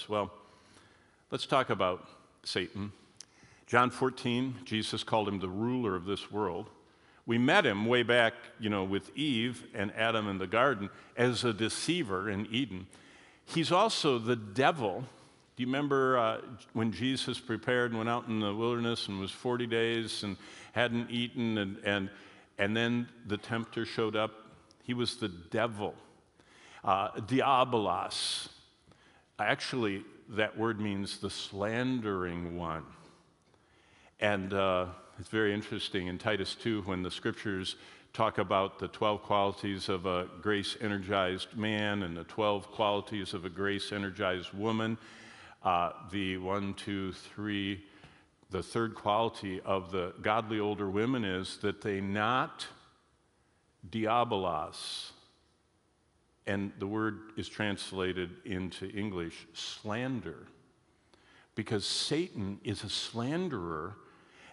benefits. Well, let's talk about Satan. John 14, Jesus called him the ruler of this world. We met him way back, with Eve and Adam in the garden as a deceiver in Eden. He's also the devil. Do you remember when Jesus prepared and went out in the wilderness and was 40 days and hadn't eaten and then the tempter showed up? He was the devil. Diabolos. Actually, that word means the slandering one. And it's very interesting in Titus 2 when the scriptures talk about the 12 qualities of a grace-energized man and the 12 qualities of a grace-energized woman. The third quality of the godly older women is that they not diabolos. And the word is translated into English, slander. Because Satan is a slanderer,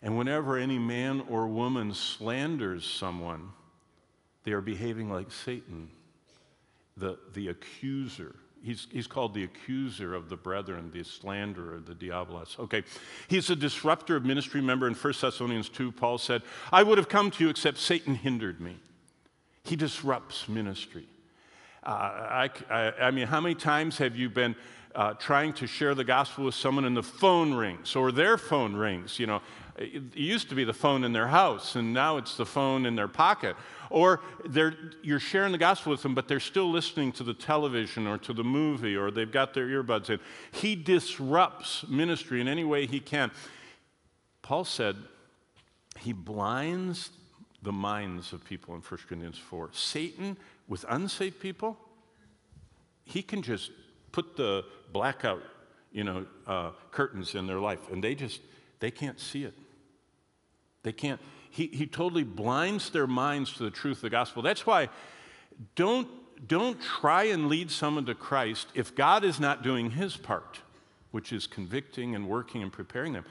and whenever any man or woman slanders someone, they are behaving like Satan, the accuser. He's called the accuser of the brethren, the slanderer, the diabolos. Okay, he's a disruptor of ministry. Remember in 1 Thessalonians 2, Paul said, I would have come to you except Satan hindered me. He disrupts ministry. I mean, how many times have you been trying to share the gospel with someone and the phone rings or their phone rings? It used to be the phone in their house, and now it's the phone in their pocket. Or you're sharing the gospel with them, but they're still listening to the television or to the movie, or they've got their earbuds in. He disrupts ministry in any way he can. Paul said he blinds the minds of people in 1 Corinthians 4. Satan, with unsaved people, he can just put the blackout, curtains in their life, and they can't see it. They can't. He totally blinds their minds to the truth of the gospel. That's why don't try and lead someone to Christ if God is not doing his part, which is convicting and working and preparing them.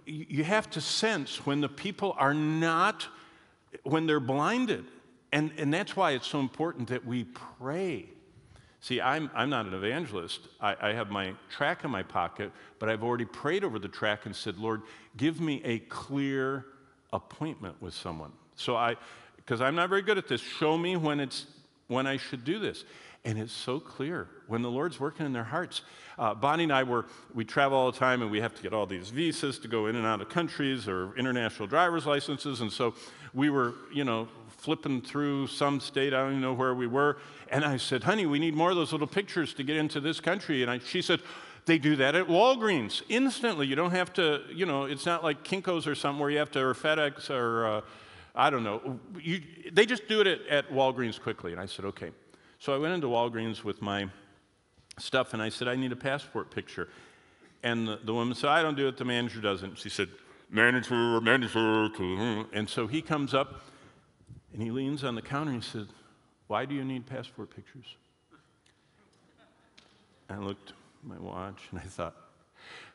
You have to sense when the people are not, when they're blinded. And that's why it's so important that we pray. See, I'm not an evangelist. I have my tract in my pocket, but I've already prayed over the tract and said, Lord, give me a clear appointment with someone. Because I'm not very good at this, show me when I should do this. And it's so clear when the Lord's working in their hearts. Bonnie and I we travel all the time, and we have to get all these visas to go in and out of countries or international driver's licenses. And so we were, flipping through some state, I don't even know where we were, and I said, honey, we need more of those little pictures to get into this country. And she said, they do that at Walgreens instantly. You don't have to, it's not like Kinko's or something where you have to, or FedEx or I don't know. They just do it at Walgreens quickly. And I said, okay. So I went into Walgreens with my stuff, and I said, I need a passport picture. And the woman said, I don't do it, the manager doesn't. She said, manager. And so he comes up, and he leans on the counter, and he said, why do you need passport pictures? I looked at my watch, and I thought,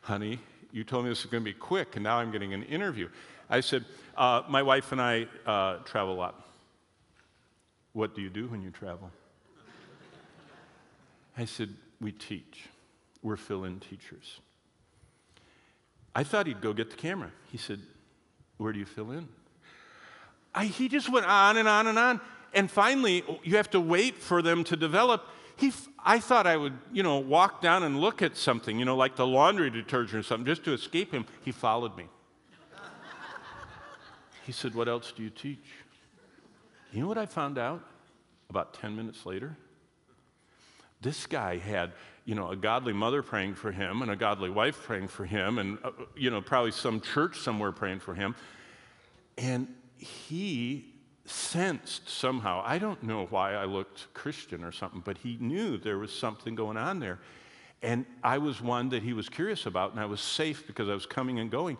honey, you told me this was going to be quick, and now I'm getting an interview. I said, my wife and I travel a lot. What do you do when you travel? I said, we teach. We're fill-in teachers. I thought he'd go get the camera. He said, where do you fill in? He just went on and on and on. And finally, you have to wait for them to develop. I thought I would, walk down and look at something, like the laundry detergent or something, just to escape him. He followed me. He said, what else do you teach? You know what I found out about 10 minutes later? This guy had, a godly mother praying for him and a godly wife praying for him and, probably some church somewhere praying for him. And he sensed somehow, I don't know why I looked Christian or something, but he knew there was something going on there. And I was one that he was curious about, and I was safe because I was coming and going.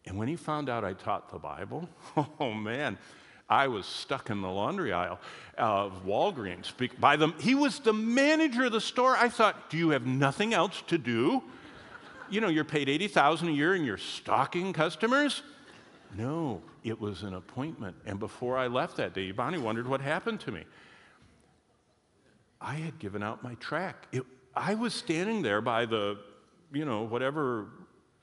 And when he found out I taught the Bible, oh man, I was stuck in the laundry aisle of Walgreens. He was the manager of the store. I thought, do you have nothing else to do? You're paid $80,000 a year and you're stalking customers? No, it was an appointment. And before I left that day, Bonnie wondered what happened to me. I had given out my tract. I was standing there by the, whatever,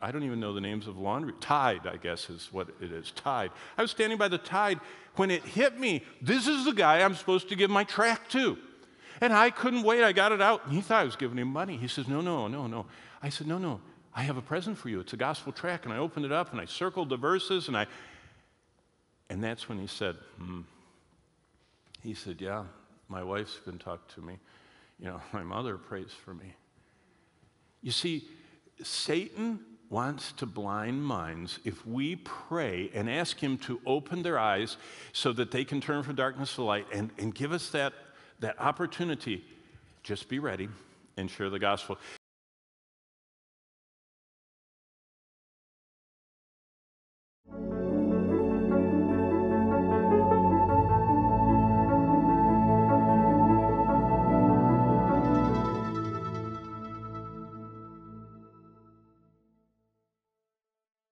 I don't even know the names of laundry. Tide, I guess is what it is, Tide. I was standing by the Tide when it hit me. This is the guy I'm supposed to give my tract to. And I couldn't wait. I got it out. And he thought I was giving him money. He says, no. I said, no, I have a present for you. It's a gospel tract. And I opened it up and I circled the verses and that's when he said, He said, yeah, my wife's been talking to me. My mother prays for me. You see, Satan wants to blind minds if we pray and ask him to open their eyes so that they can turn from darkness to light and give us that opportunity. Just be ready and share the gospel.